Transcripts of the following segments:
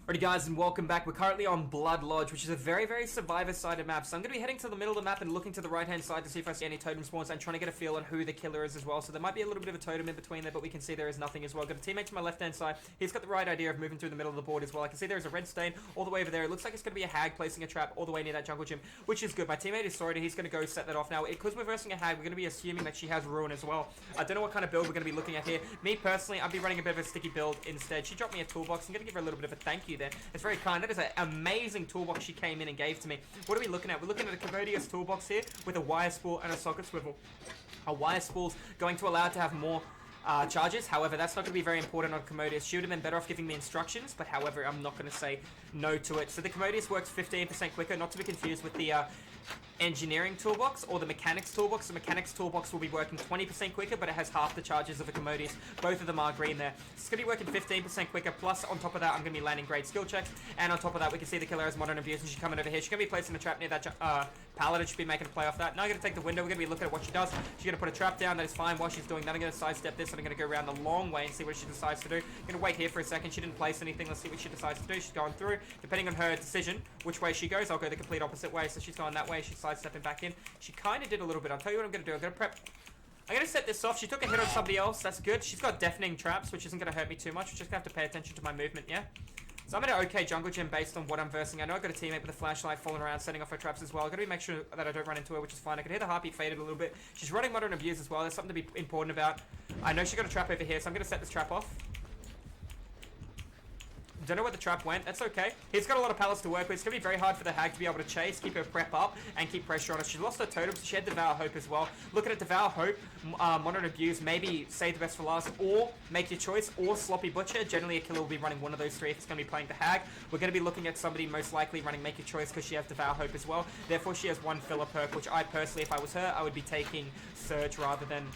Alrighty guys, and welcome back. We're currently on Blood Lodge, which is a very survivor-sided map. So I'm going to be heading to the middle of the map and looking to the right-hand side to see if I see any totem spawns and trying to get a feel on who the killer is as well. So there might be a little bit of a totem in between there, but we can see there is nothing as well. Got a teammate to my left-hand side. He's got the right idea of moving through the middle of the board as well. I can see there is a red stain all the way over there. It looks like it's going to be a hag placing a trap all the way near that jungle gym, which is good. My teammate is sorted. He's going to go set that off now. Because we're versing a hag, we're going to be assuming that she has ruin as well. I don't know what kind of build we're going to be looking at here. Me personally, I'd be running a bit of a sticky build instead. She dropped me a toolbox. I'm going to give her a little bit of a thank you there. It's very kind. That is an amazing toolbox she came in and gave to me. What are we looking at? We're looking at a commodious toolbox here with a wire spool and a socket swivel. A wire spool's going to allow it to have more charges. However, that's not going to be very important on Commodious. She would have been better off giving me instructions, but however, I'm not going to say no to it. So the Commodious works 15% quicker, not to be confused with the engineering toolbox or the mechanics toolbox. The mechanics toolbox will be working 20% quicker, but it has half the charges of a Commodious. Both of them are green there. So it's going to be working 15% quicker, plus on top of that, I'm going to be landing great skill checks, and on top of that, we can see the killer has modern abuse, and she's coming over here. She's going to be placing a trap near that paladin. Should be making a play off that. Now I'm going to take the window. We're going to be looking at what she does. She's going to put a trap down. That is fine. While she's doing that, I'm going to sidestep this, and I'm going to go around the long way and see what she decides to do. I'm going to wait here for a second. She didn't place anything. Let's see what she decides to do. She's going through. Depending on her decision, which way she goes, I'll go the complete opposite way. So she's going that way. She's sidestepping back in. She kind of did a little bit. I'll tell you what I'm going to do. I'm going to prep. I'm going to set this off. She took a hit on somebody else. That's good. She's got deafening traps, which isn't going to hurt me too much. We're just going to have to pay attention to my movement, yeah? So I'm going to OK jungle gym based on what I'm versing. I know I've got a teammate with a flashlight falling around, setting off her traps as well. I've got to make sure that I don't run into her, which is fine. I can hear the heartbeat faded a little bit. She's running modern abuse as well. There's something to be important about. I know she got a trap over here, so I'm going to set this trap off. Don't know where the trap went. That's okay. He's got a lot of pallets to work with. It's going to be very hard for the hag to be able to chase, keep her prep up, and keep pressure on her. She lost her totem, so she had Devour Hope as well. Looking at Devour Hope, Modern Abuse, maybe save the best for last, or make your choice, or Sloppy Butcher. Generally, a killer will be running one of those three if it's going to be playing the hag. We're going to be looking at somebody most likely running Make Your Choice because she has Devour Hope as well. Therefore, she has one filler perk, which I personally, if I was her, I would be taking Surge rather than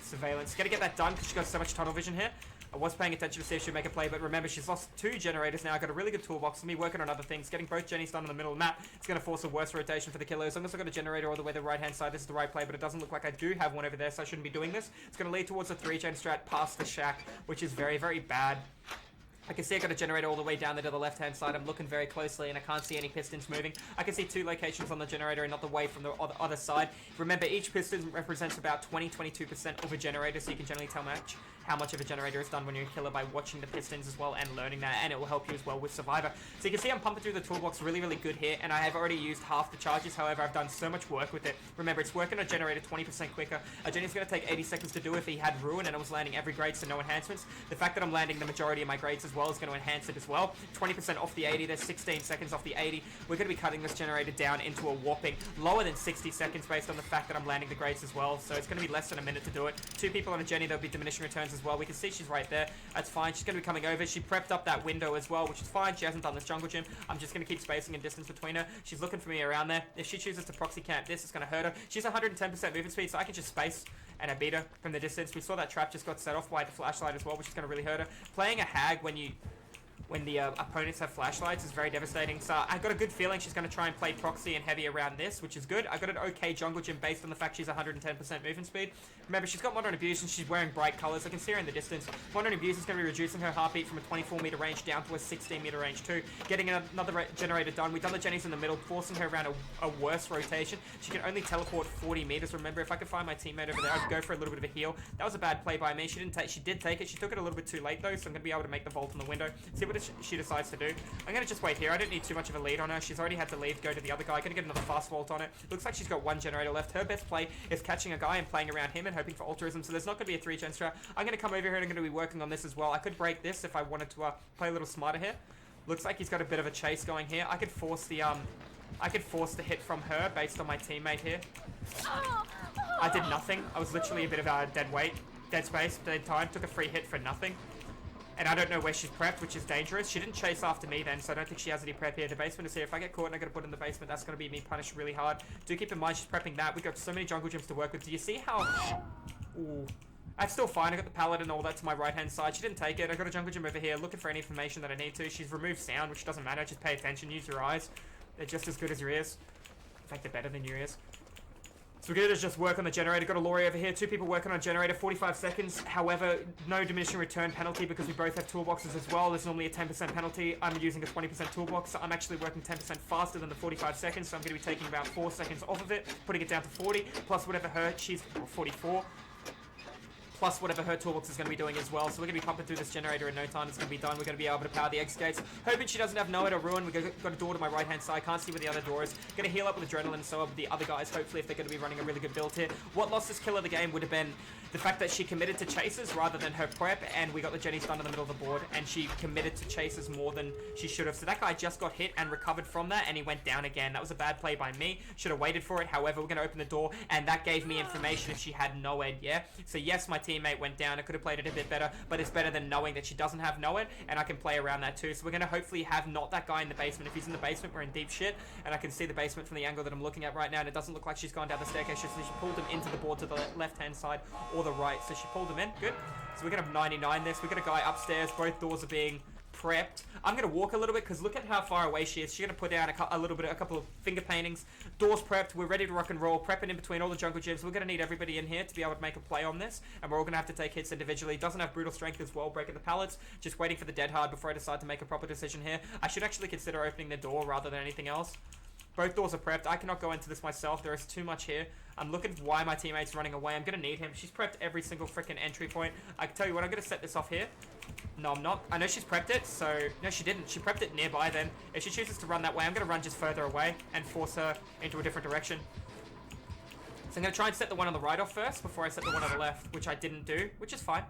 Surveillance. Got to get that done because she's got so much tunnel vision here. I was paying attention to see if she'd make a play, but remember, she's lost 2 generators now. I've got a really good toolbox. Me working on other things. Getting both Jennies done in the middle of the map. It's going to force a worse rotation for the killers. I'm also got a generator all the way to the right-hand side. This is the right play, but it doesn't look like I do have one over there, so I shouldn't be doing this. It's going to lead towards a 3-gen strat past the shack, which is very bad. I can see I got a generator all the way down there to the left-hand side. I'm looking very closely, and I can't see any pistons moving. I can see 2 locations on the generator and not the way from the other side. Remember, each piston represents about 20-22% of a generator, so you can generally tell how much of a generator is done when you're a killer by watching the pistons as well and learning that, and it will help you as well with Survivor. So you can see I'm pumping through the toolbox really good here, and I have already used half the charges. However, I've done so much work with it. Remember, it's working on a generator 20% quicker. A Jenny's going to take 80 seconds to do if he had Ruin, and I was landing every grade, so no enhancements. The fact that I'm landing the majority of my grades as well is going to enhance it as well. 20% off the 80, there's 16 seconds off the 80. We're going to be cutting this generator down into a whopping lower than 60 seconds based on the fact that I'm landing the grades as well. So it's going to be less than a minute to do it. 2 people on a Jenny, there'll be diminishing returns as well. We can see she's right there. That's fine. She's going to be coming over. She prepped up that window as well, which is fine. She hasn't done this jungle gym. I'm just going to keep spacing and distance between her. She's looking for me around there. If she chooses to proxy camp this, it's going to hurt her. She's 110% movement speed, so I can just space and I beat her from the distance. We saw that trap just got set off by the flashlight as well, which is going to really hurt her. Playing a hag when the opponents have flashlights is very devastating. So I got a good feeling she's going to try and play proxy and heavy around this, which is good. I got an okay jungle gym based on the fact she's 110% movement speed. Remember, she's got Modern Abuse and she's wearing bright colors. I can see her in the distance. Modern Abuse is going to be reducing her heartbeat from a 24-meter range down to a 16-meter range too. Getting another generator done. We've done the Jennies in the middle, forcing her around a worse rotation. She can only teleport 40 meters. Remember, if I could find my teammate over there, I'd go for a little bit of a heal. That was a bad play by me. She did take it. She took it a little bit too late though, so I'm going to be able to make the vault in the window. See what she decides to do. I'm going to just wait here. I don't need too much of a lead on her. She's already had to leave, go to the other guy. Going to get another fast vault on it. Looks like she's got 1 generator left. Her best play is catching a guy and playing around him and hoping for altruism, so there's not going to be a 3-gen strat. I'm going to come over here and I'm going to be working on this as well. I could break this if I wanted to play a little smarter here. Looks like he's got a bit of a chase going here. I could force the hit from her based on my teammate here. I did nothing. I was literally a bit of a dead space, dead time. Took a free hit for nothing. And I don't know where she's prepped, which is dangerous. She didn't chase after me then, so I don't think she has any prep here. The basement is here. If I get caught and I gotta put in the basement, that's gonna be me punished really hard. Do keep in mind she's prepping that. We've got so many jungle gyms to work with. Do you see how... Ooh. That's still fine. I got the pallet and all that to my right-hand side. She didn't take it. I got a jungle gym over here looking for any information that I need to. She's removed sound, which doesn't matter. Just pay attention. Use your eyes. They're just as good as your ears. In fact, they're better than your ears. So we're going to just work on the generator. Got a Laurie over here. 2 people working on generator. 45 seconds. However, no diminishing return penalty because we both have toolboxes as well. There's normally a 10% penalty. I'm using a 20% toolbox. So I'm actually working 10% faster than the 45 seconds. So I'm going to be taking about 4 seconds off of it, putting it down to 40, plus whatever she's 44. Plus whatever her toolbox is going to be doing as well. So we're going to be pumping through this generator in no time. It's going to be done. We're going to be able to power the X gates. Hoping she doesn't have Noed or Ruin. We've got a door to my right-hand side. Can't see where the other door is. Going to heal up with Adrenaline, so are the other guys, hopefully, if they're going to be running a really good build here. What lost this kill of the game would have been the fact that she committed to chases rather than her prep, and we got the Jenny stun in the middle of the board, and she committed to chases more than she should have. So that guy just got hit and recovered from that, and he went down again. That was a bad play by me. Should have waited for it. However, we're going to open the door, and that gave me information if she had Noed, yeah? So yes, my teammate went down. I could have played it a bit better, but it's better than knowing that she doesn't have Noed, and I can play around that too. So we're going to hopefully have not that guy in the basement. If he's in the basement, we're in deep shit, and I can see the basement from the angle that I'm looking at right now, and it doesn't look like she's gone down the staircase. So she pulled him into the board to the left-hand side or the right. So she pulled him in. Good. So we're going to have 99 this. We got a guy upstairs. Both doors are being prepped. I'm going to walk a little bit because look at how far away she is. She's going to put down a couple of finger paintings. Doors prepped. We're ready to rock and roll. Prepping in between all the jungle gyms. We're going to need everybody in here to be able to make a play on this. And we're all going to have to take hits individually. Doesn't have brutal strength as well. Breaking the pallets. Just waiting for the dead hard before I decide to make a proper decision here. I should actually consider opening the door rather than anything else. Both doors are prepped. I cannot go into this myself. There is too much here. I'm looking why my teammate's running away. I'm going to need him. She's prepped every single freaking entry point. I can tell you what, I'm going to set this off here. No, I'm not. I know she's prepped it, so... No, she didn't. She prepped it nearby then. If she chooses to run that way, I'm going to run just further away and force her into a different direction. So I'm going to try and set the one on the right off first before I set the one on the left, which I didn't do, which is fine.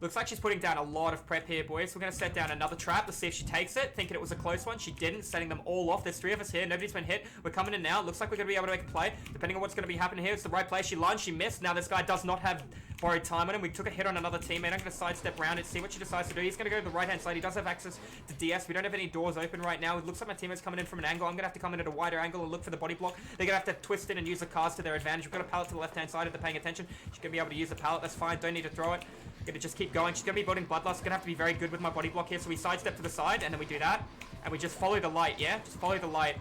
Looks like she's putting down a lot of prep here, boys. We're going to set down another trap. Let's see if she takes it. Thinking it was a close one. She didn't. Setting them all off. There's 3 of us here. Nobody's been hit. We're coming in now. Looks like we're going to be able to make a play. Depending on what's going to be happening here. It's the right play. She lunged. She missed. Now this guy does not have borrowed time on him. We took a hit on another teammate. I'm going to sidestep around and see what she decides to do. He's going to go to the right-hand side. He does have access to DS. We don't have any doors open right now. It looks like my teammate's coming in from an angle. I'm going to have to come in at a wider angle and look for the body block. They're going to have to twist in and use the cars to their advantage. We've got a pallet to the left-hand side if they're paying attention. She's going to be able to use the pallet. That's fine. Don't need to throw it. Gonna just keep going. She's gonna be building bloodlust. Gonna have to be very good with my body block here. So we sidestep to the side and then we do that. And we just follow the light, yeah? Just follow the light.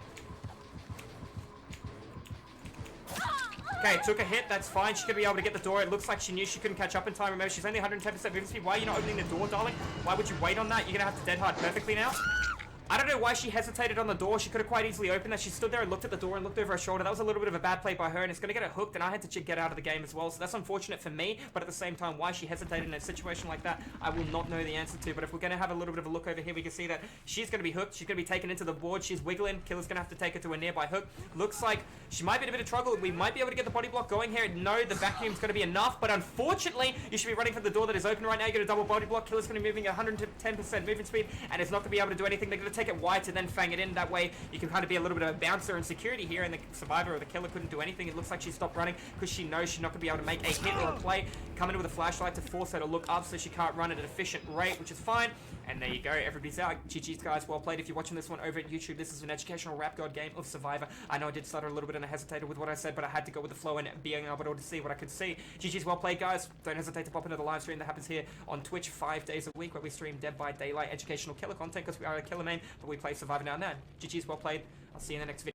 Okay, took a hit. That's fine. She's gonna be able to get the door. It looks like she knew she couldn't catch up in time. Remember, she's only 110% movement speed. Why are you not opening the door, darling? Why would you wait on that? You're gonna have to dead hard perfectly now. I don't know why she hesitated on the door. She could have quite easily opened that. She stood there and looked at the door and looked over her shoulder. That was a little bit of a bad play by her, and it's going to get her hooked, and I had to get out of the game as well. So that's unfortunate for me, but at the same time, why she hesitated in a situation like that, I will not know the answer to. But if we're going to have a little bit of a look over here, we can see that she's going to be hooked. She's going to be taken into the board. She's wiggling. Killer's going to have to take her to a nearby hook. Looks like she might be in a bit of trouble. We might be able to get the body block going here. No, the vacuum's going to be enough, but unfortunately, you should be running for the door that is open right now. You get a double body block. Killer's going to be moving at 110% movement speed, and it's not going to be able to do anything. They're going to take it wide to then fang it in. That way you can kind of be a little bit of a bouncer and security here, and the survivor or the killer couldn't do anything. It looks like she stopped running because she knows she's not going to be able to make a hit or a play. Come in with a flashlight to force her to look up so she can't run at an efficient rate, which is fine. And there you go, everybody's out. GG's guys, well played. If you're watching this one over at YouTube, this is an educational rap god game of Survivor. I know I did stutter a little bit and I hesitated with what I said, but I had to go with the flow and being able to see what I could see. GG's well played, guys. Don't hesitate to pop into the live stream that happens here on Twitch 5 days a week, where we stream Dead by Daylight educational killer content because we are a killer main, but we play Survivor now and then. GG's well played. I'll see you in the next video.